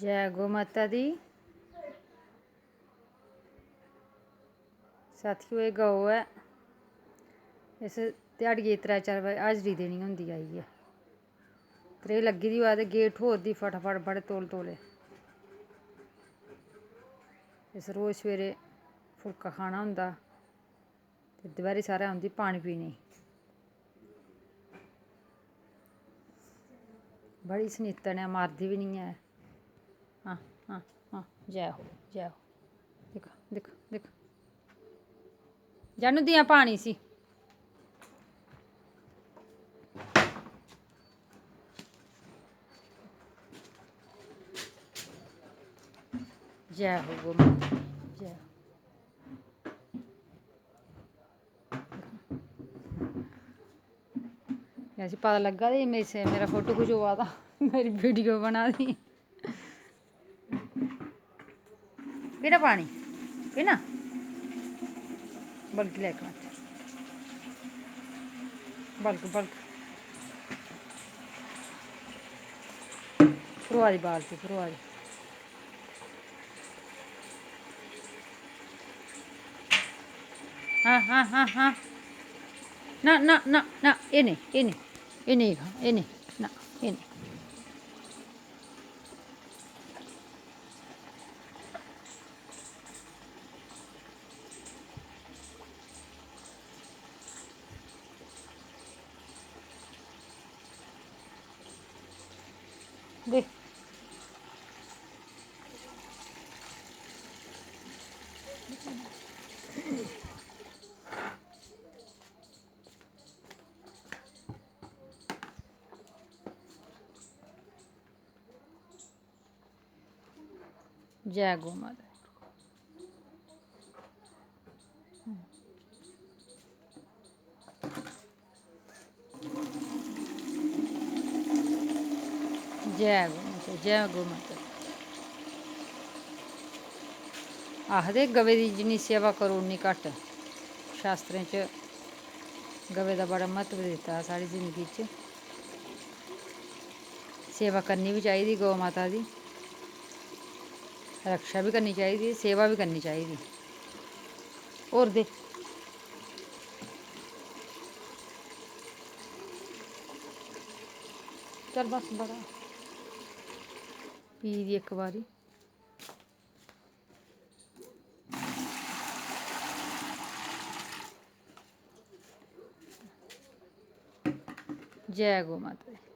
जय गौ माता दी। साथियों ये गौ है, इस ध्याड़िये 3-4 बारी हाजरी देनी होंदी आइयै। त्रेह् लग्गी दी होऐ ते गेट ठोरदी फटाफट बड़े तौले। इस रोज़ सवेरे फुल्का खाना होंदा ते दपैह्री सारै औंदी पानी पीने गी। बड़ी सनीतन ऐ, मारदी बी निं ऐ। जय हो जय हो। दिक्ख दिक्ख दिक्ख जानू दियां पानी इसी। जय हो गौ माता जय हो। अस पता लग्गा दी मेरा फोटो खचोआ दा, मेरी वीडियो बना दी। पीना पानी पीना बल्क लै बल्क भरोआ दी बाल्टी भरोआ दी। हाँ ना ना ना ना ये नहीं खा ये नहीं ना ये नहीं। देख जय गौ माता। जय गौ माता जय गौ माता। आखदे गवै दी जिन्नी सेवा करो उन्नी घट्ट। शास्त्रें च गवै दा बड़ा म्हत्तव दित्ता साढ़ी जिंदगी च। सेवा करनी बी चाहिदी गौ माता दी, रक्षा बी करनी चाहिदी, सेवा बी करनी चाहिदी। होर दे चल बस बड़ा पी दी इक बारी। जय गौ माता दी।